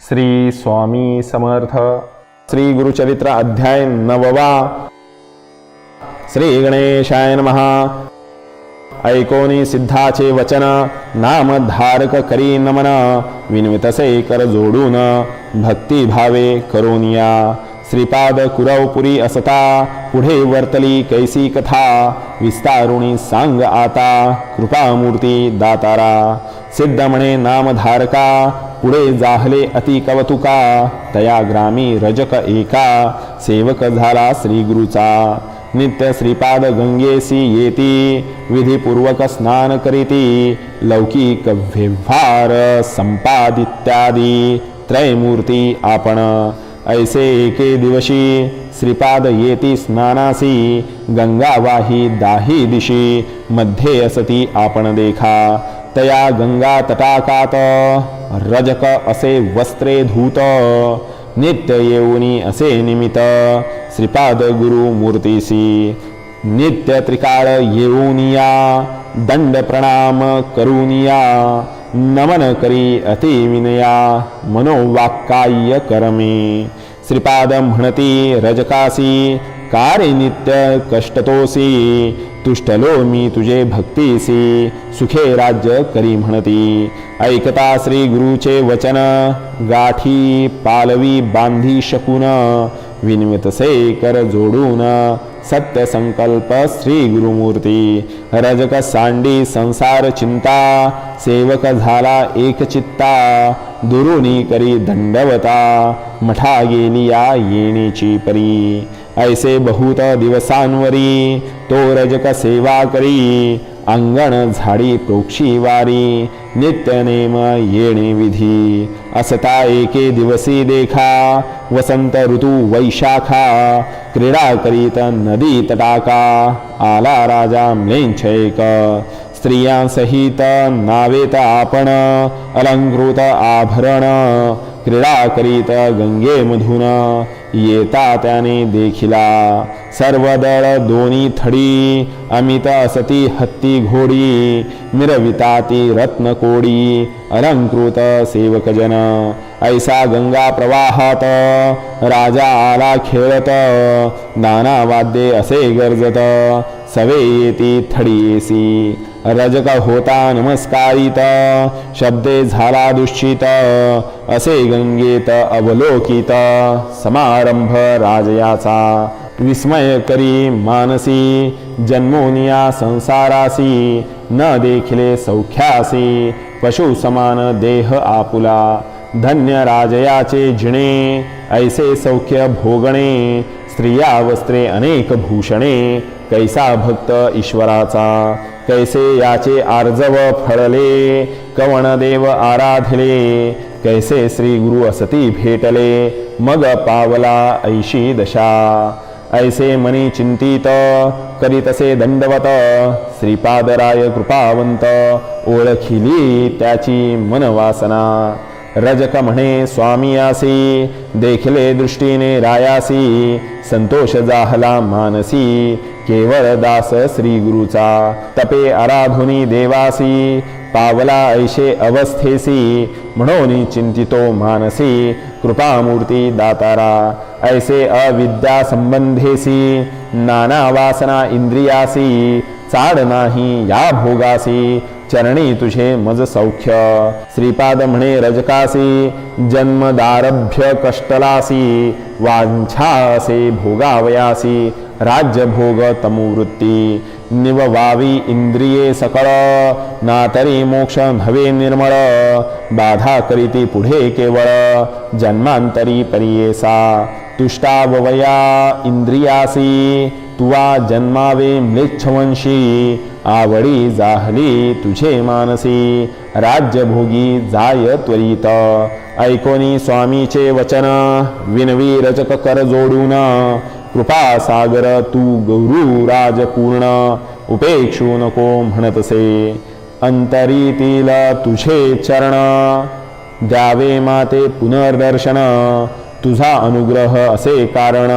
श्री स्वामी समर्थ. श्री गुरुचरित्र अध्याय 9वा. श्री गणेशाय नमः. ऐकोनी सिद्धाचे वचन, नाम धारक करी नमन, विनवितसे कर जोडून, भक्ती भावे करोनिया. श्रीपाद कुरवपुरी असता, पुढे वर्तली कैसी कथा, विस्तारुणी सांग आता, कृपामूर्ती दातारा. सिद्ध म्हणे नामधारका, पुढे जाहले अति कवतुका, तया ग्रामी रजक एका, सेवक झाला श्री गुरुचा. नित्य श्रीपाद गंगेसी येती, विधिपूर्वक स्नान करीती, लौकिक व्यवहार संपादित्यादी त्रयमूर्ती आपण. ऐसे एके दिवशी श्रीपाद येती स्नानासी, गंगा वाही दाही दिशी, मध्ये असती आपण देखा. तया गंगा तटाकात, रजक असे वस्त्रे धूत, नित्य येऊनी असे निमित्त, श्रीपाद गुरु मूर्तीसी. नित्य त्रिकाळ येऊनिया, दंड प्रणाम करूनिया, नमन करी अति विनया, मनोवाक्काय करमे. श्रीपाद म्हणती रजकासी, कार्य नित्य कष्टतोसी, तुष्टलो मी तुझे भक्तीसी, सुखे राज्य करी म्हणती. ऐकता श्री गुरुचे वचन, गाठी पालवी बांधी शकून, विनवितसे कर जोडून, सत्य संकल्प श्री गुरुमूर्ती. रजक सांडी संसार चिंता, सेवक झाला एक चित्ता, दुरुनी करी दंडवता, मठा गेलिया येणीची परी. ऐसे बहुत दिवसांवरी, तो रजक सेवा करी, अंगण झाडी प्रोक्षी वारी, नित्य नेम येणे विधी. असता एके दिवसी देखा, वसंत ऋतू वैशाखा, क्रीडा करीत नदी तटाका, आला राजा म्लेच्छैक. स्त्रियांसहित नावेत आपण, अलंकृत आभरण, क्रीडा करीत गंगे मधून, येता त्याने देखिला. सर्व दळ दोन्ही थडी, अमित असती हत्ती घोडी, मिरविताती रत्नकोडी, अलंकृत सेवकजन. ऐसा गंगा प्रवाहात, राजा आला खेळत, नाना वाद्ये असे गरजत, सवे येती थडीसी. रजक होता नमस्कारित, शब्दे झाला दुश्चित, असे गंगेत अवलोकित, समारंभ राजयाचा. विस्मय करी मानसी, जन्मोनिया संसारासी, न देखिले सौख्यासी, पशु समान देह आपुला. धन्य राजयाचे जिणे, ऐसे सौख्य भोगणे, स्त्रिया वस्त्रे अनेक भूषणे, कैसा भक्त ईश्वराचा. कैसे याचे आर्जव फळले, कवण देव आराधले, कैसे श्री गुरु असती भेटले, मग पावला ऐशी दशा. ऐसे मनी चिंतित, करीतसे दंडवत, श्रीपादराय कृपावंत, ओळखिली त्याची मनवासना. रजक म्हणे स्वामियासी, देखले दृष्टीने रायासी, संतोष जाहला मानसी, केवळ दास श्री गुरुचा. तपे आराधुनी देवासी, पावला ऐशे अवस्थेसी, म्हणून चिंतितो मानसी, कृपामूर्ती दातारा. ऐसे अविद्या संबंधेसी, नाना वासना इंद्रियासी, चाड नाही या भोगासी, चरणी तुझे मज सौख्य. श्रीपाद म्हणे रजकासी, जन्मदारभ्य कष्टलासी, वांछासे भोगावयासी, राज्य भोग तमुवृत्ती. निववावी इंद्रिये सकळ, नातरी मोक्ष नव्हे निर्मळ, बाधा करीती पुढे केवळ, जन्मांतरी परियेसा. तुष्टावया इंद्रियासी, तुवा जन्मावे म्लेच्छवंशी, आवडी जाहली तुझे मानसी, राज्यभोगी जाय त्वरित. ऐकोनी स्वामीचे वचन, विनवी रजक कर जोडून, कृपा सागर तू गौरू राजपूर्ण, उपेक्षू नको म्हणतसे. अंतरीतील तुझे चरण, द्यावे माते पुनर्दर्शन, तुझा अनुग्रह असे कारण,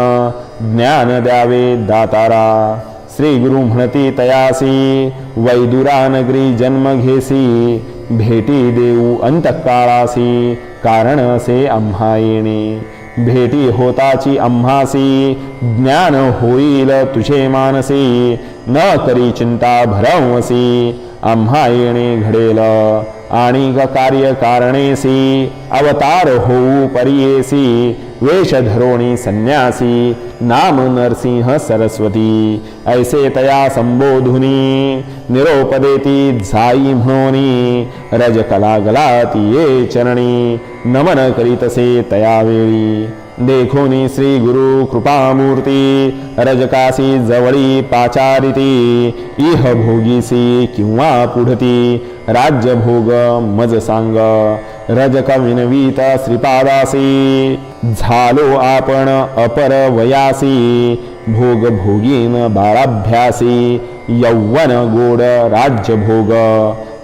ज्ञान द्यावे दातारा. श्री गुरु म्हणती तयासी, वैदुरा नगरी जन्म घेसी, भेटी देऊ अंतकाळासी, कारण असे आम्हा येणे. भेटी होताची आम्हासी ज्ञान होईल तुझे मानसी. न करी चिंता भरवसी आम्हा येणे घडेल आणि कार्य कारणेसी. अवतार होऊ परियेसी वेश धरोणी संन्यासी. नाम नरसिंह सरस्वती ऐसे तया संबोधुनी. निरोप देती जाई म्हणोनी रजकला गलाती ये चरणी. नमन करीतसे तया वेळी देखोनी श्री गुरु कृपामूर्ती. रजकासी जवळी पाचारिती इह भोगीसी किंवा पुढती. राज्य भोग मज सांग रजक विनवीत श्रीपादासी. झालो आपण अपर वयासी भोग भोगीन बाळाभ्यासी. यौवन गोड राज्य भोग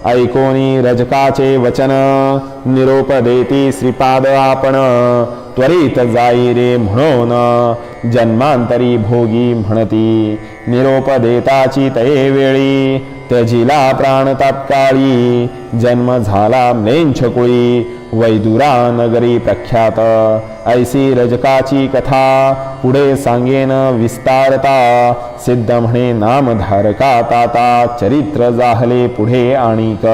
ऐकोनी रजकाचे वचन. निरोप देती श्रीपाद आपण त्वरित जाई रे म्हणून जन्मांतरी भोगी म्हणती. निरोप देताची तये वेळी त्यजिला प्राण तात्काळी. जन्म झाला म्लेंछकुळी वैदुरा नगरी प्रख्यात. ऐसी रजकाची कथा पुढे सांगेन विस्तारता. सिद्ध म्हणे नामधारका ताता चरित्र जाहले पुढे आणिक.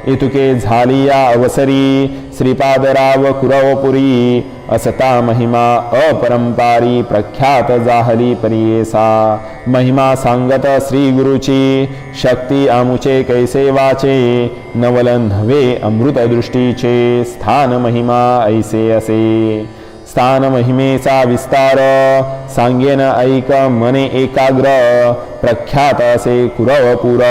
इतुके झाली या अवसरी श्रीपादराव कुरवपुरी. असता महिमा अपरंपारी प्रख्यात जाहली परियेसा. महिमा सांगत श्री गुरुची शक्ती आमुचे कैसे वाचे. नवल नव्हे अमृत दृष्टीचे स्थान महिमा ऐसे असे. स्थान महिमेचा विस्तार सांगेन ऐक मने एकाग्र. प्रख्यात असे कुरवपुर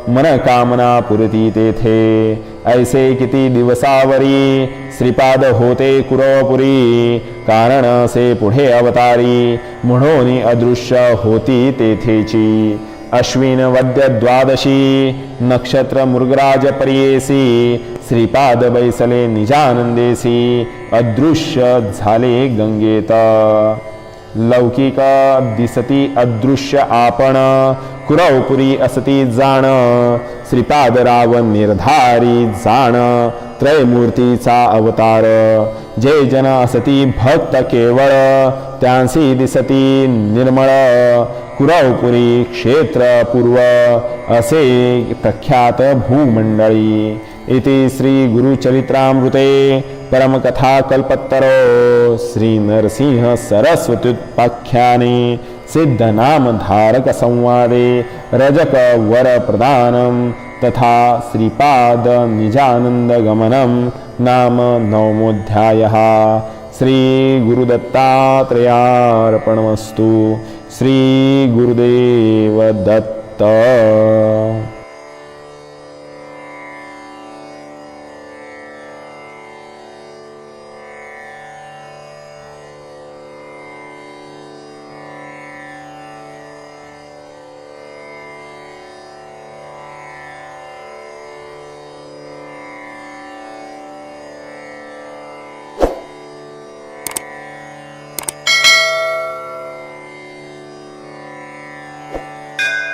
मन कामना पुरती तेथे. ऐसे किती दिवसावरी श्रीपाद होते कुरवपुरी. कारण असे पुढे अवतारी म्हणून अदृश्य होती तेथेची. अश्विन वद्य द्वादशी नक्षत्र मृगराज परियेसी. श्रीपाद बैसले निजानंदेसी अदृश्य झाले गंगेत. लौकिक दिसती अदृश्य आपण कुरवपुरी असती जाण. श्रीपादराव निर्धारी जाण त्रयमूर्तीचा अवतार. जे जन असती भक्त केवळ त्यांसी दिसती निर्मळ. कुरवपुरी क्षेत्र पूर्व असे प्रख्यात भूमंडळी. इति श्री गुरुचरित्रामृते परमकथा कल्पत्तरो श्री नरसिंह सरस्वत्युत्पाख्याने सिद्ध नामधारक संवादे रजक वर प्रदानम तथा श्रीपाद निजानंद गमनम नाम नवमोऽध्यायः. श्री गुरुदत्तात्रेयार्पणमस्तु. श्री गुरुदेव दत्त.